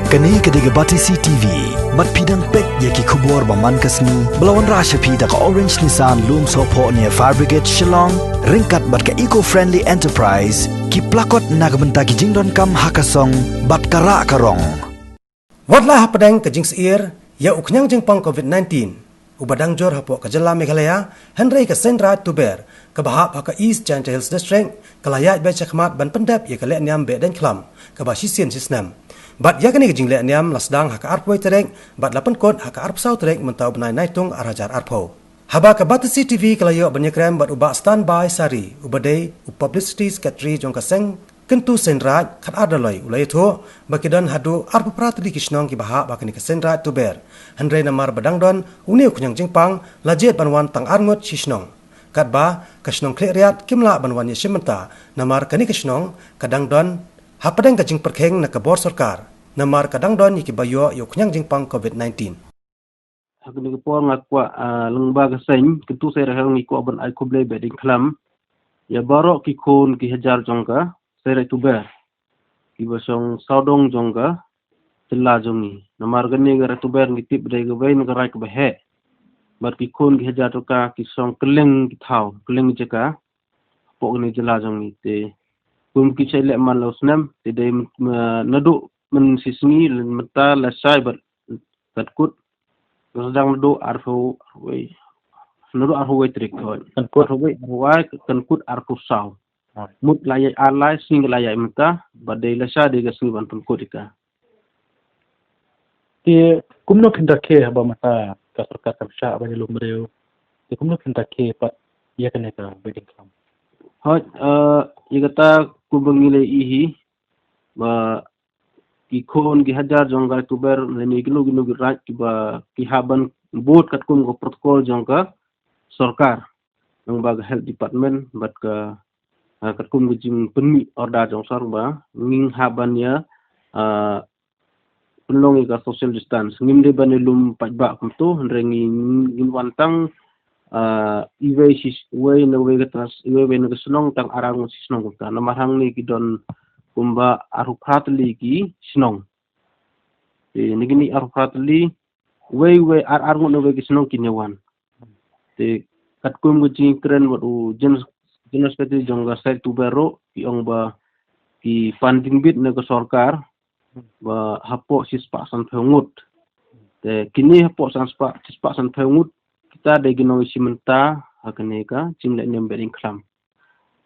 Kani kediga Batisi TV, mat pidang pek yaki kubur baman kasni, belawan rasha pida ka Orange Nissan Loom Sopo near Fire Brigade Shillong, ringkat bat ka eco-friendly enterprise, ki plakot nagbenta ki jingdon kam hakasong, bat kara karong. Wadlah pedang ke jings ear, ya uknyang jengpang COVID-19. Ubadang jor hapok ke Jela Meghalaya, Henry ke Sendra Tuber, ke bahap haka East Giant Hills District, ke layak baca khmat ban pendap ya ke lek niam be dan kelam, ke basisian sisnam. Bat ya kini ke jing lek niam lasdang haka arpoi terek, bat lapan kot haka arpsau terek mentau benai naitung arajar arpo. Haba ke Batisi TV ke layak banyakrem bat ubak standby sari, ubadai publicity secretary jong kaseng, kentu Sendra kat adaloi ulai itu bakidan hadu arpa pratri kisnong ki bahap bakani ke Sendra Tuber. Henry namar badangdon uniu kunyang jingpang lajet banwan tang arngut sisnong. Kat ba kasnong kleriat kimla banwan yesimenta namar kani kasnong kadangdon hapadang kajing perkheng na kabor sarkar namar kadangdon yiki bayo yu kunyang jingpang COVID-19. Hakni ko ngakwa lembaga sen kentu saya rahang iko ban ai kublai beding klam ya barok ki kon ki hajar jongka saya Tuber ki basong saudong jongka tela jongi namar gani gara Tuber ngitip dai gabai negara ke bahe bar ki kon ki hajar toka ki song keleng ki thau keleng jeka pok ni jela jongi te kum ki chele man losnam te dai nadu men sisngi mata la sai bar katkut sedang nadu arfu we nadu arfu we trik thon katkut we wai katkut arfu sau mut layai alai sing layai mata badai la sa de gasni ban pun kodika ti kumno phindake haba mata ka sarkar kamsha bani lumreu ti kumno phindake pat ya kene ka beding kam hot igata kubangile ihi ba ikon ki hajar jongga Tuber ni ginu raj ki ba ki haban board kat kum go protokol jongga sarkar ng bag health department bat ka kat kum jing penmi order jong sarba nging haban ya penlong ka social distance ngim de banelum pajba kum tu rengi ngin wantang iwe sis we no we gatras iwe no senong tang arang sisnong kum ta namarang ni kidon kumba arupratli ki sinong te nigini arupratli we ar ngun we ki sinong kinyawan te katkum guji kren wadu jenis kati jongga sai Tubero ki ongba ki funding bit ne ko sarkar ba hapo sispa san phengut te kini hapo sispa san phengut kita de ginong simenta hakane ka chimle nyambering khlam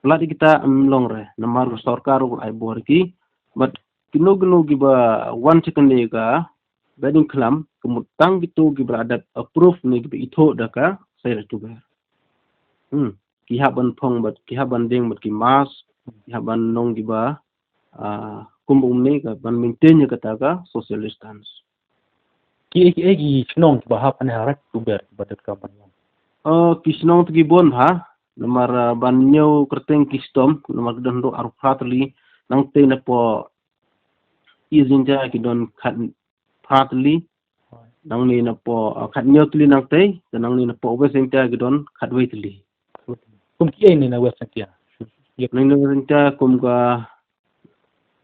pelati kita longre namar sarkar ai borki but kino giba one second ga beding klam kemutang gitu giba adat approve ni giba itho daka saya Tuber ki haban phong but ki haban ding but ki mas ki haban nong giba kumbum ni ga ban maintain kata ga social distance ki egi chnong bahap ane harak Tuber badat ka ban ki snong tgi bon ha namar banyo kerteng kistom namar dando arpratli nang te na po izinja ki don khat pratli nang ni na po khat nyotli nang te nang ni na po wesenta ki don khat weitli kum ki ni na wesentia nang ni wesenta kum ka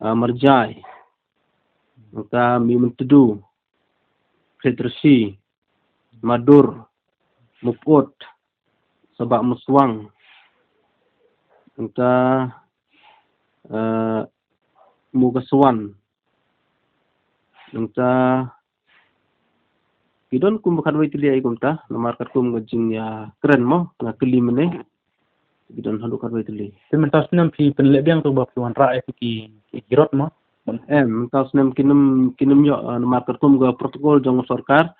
marjai ka mi mentudu petrsi madur mupot sebab muswang engka mugaswan engka kidon kum bakan wai tili ai kumta namar kat kum ngajing ya keren mo nga keli mene kidon handu kat wai tili sementas nam pi penlebiang tu bab tuan ra ki girot mo mentas nem kinum yo namar kat kum ga protokol jong sarkar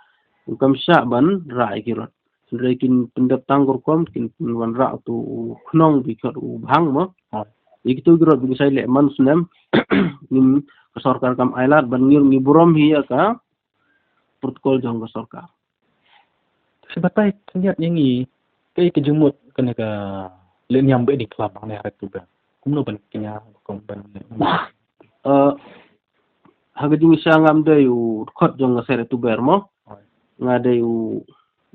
kam sya ban ra girot rekin pendap tanggur kom kin wan ra tu knong bi khat u bhang mo ikitu grot bi sai le man sunem nim sarkar kam ailat ban ngir ngi burom hi ka protokol jong sarkar sebatai niat nyangi kai ke jumut kena ka le nyam be di klab ne hari tu ba kumno ban kinya kom ban hagajing sangam de u khot jong sere tu ber mo ngade u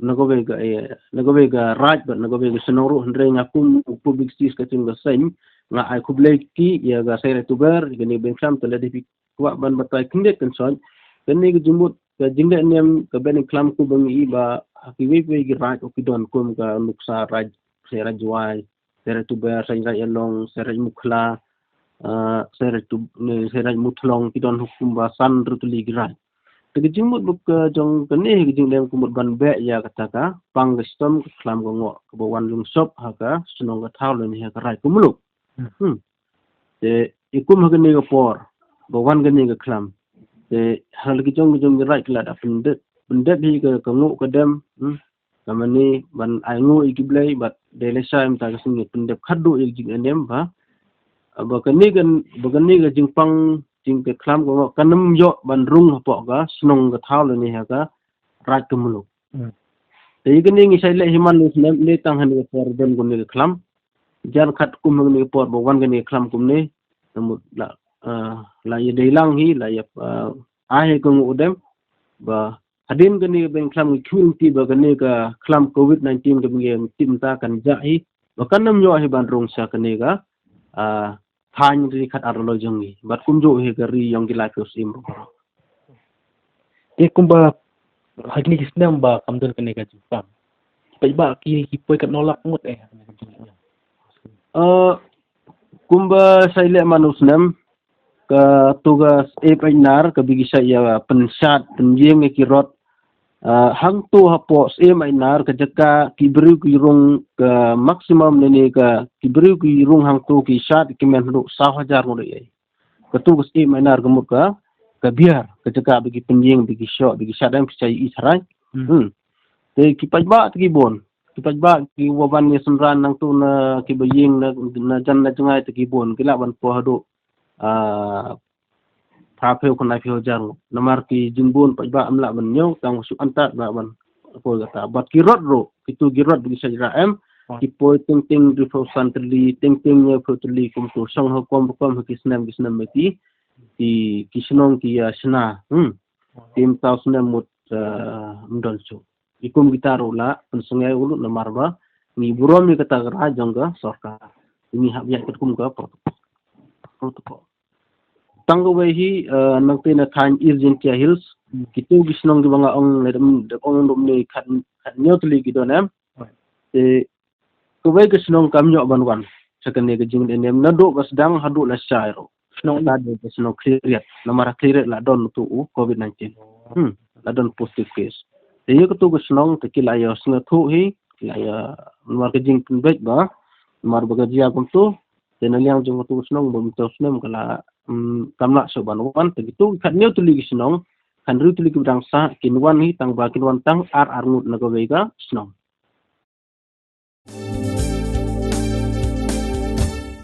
nagobega raj but nagobega senoro hendre ngakum public stis kacing gasain nga ai kubleki ya ga sere Tuber gani bengkam tele di kwa ban batai kindet kan son kene ke jumut ke jingde nem ke ben klam ku bangi ba hakiwe we gi raj okidon kum ka nuksa raj se rajwai sere tu ber sai raj elong sere mukla sere mutlong kidon hukum ba san rutuli gi raj ke jumut buk jong kene ke jingde kumut ban be ya kata ka pang gestom klam go ke bawan lung sop haka sunong ka thaul ni ha raj kumuluk te ikum hagani ga por bawan gani ga klam te hal ki jong right la da pendet hi ke ngu ke dem kamani ban ai ngu ikiblai bat de le shaim ta singi pendet khadu ik jing enem ba kani ga jingpang jing ke klam go kanam yo ban rung po ga snong ga thaw le ni ha ga rat kumulu te igani ngi sai le himan le tang han ga por den gun ni klam jan khat kum ni por bo wan gani klam kum ni namut la ye deilang hi la ye ai ko udem ba hadin gani ben klam chung ti ba gani ka klam covid-19 ke ngem tim ta kan ja hi ba kanam yo hi ban rong sa kani ga than ri khat arlo jongi bat kum jo he gari yong gi life sim ro te kumba hagni kisnam ba kamdon kene ka jupang pai ba ki poi kat nolak ngut kumba saile manusnem ke tugas painar ke bigi saya pensat penjing ki rot hang tu hapo mainar ke jaka ki beri ki rung ke maksimum nene ke ki beri ki rung hang tu ki sat ki men ru 1000 ngode ai ke tugas mainar ke muka ke biar ke jaka bigi penjing bigi syok bigi sadam percaya israi te ki pajba ki bon ki pajba ki waban ni sunran nang tu na ki baying na jan na jangai te ki bon ki la ban po hadu phapeu kon pheu jang namar ki jingbon pajba amla ban nyong tang su antat ba ban ko kata bat ki rot ro itu ki rot bi sajra em ki poi ting di fo santli ting ne fo tli kum tu song ho kom ki snam meti ki snong ki sna tim tau snam mut mdol chu ikum gitaro la pensungai ulu namar ba ni burom ni kata ra jangga sarkar ini hak ya kum ka protokol tanggo wehi nangte na than urgentia hills kitu gisnong di banga ong ledem de ong dum ni khat nyotli gidonam te kubai gisnong kamyo banwan sakane ke jing enem na do basdang hadu la shairo snong da de snong clear namara clear la don tu covid-19 la don positive case te yo kutu gisnong te kila yo snga thu hi kila ya mar ke jing pinbek ba mar bagadia kuntu tenaliang jong kutu gisnong bum to snem kala kamla soban wan begitu khat neu tuli gisnong kan ru tuli kudang sa kinwan hi tang ba kinwan tang ar ngut na go vega snong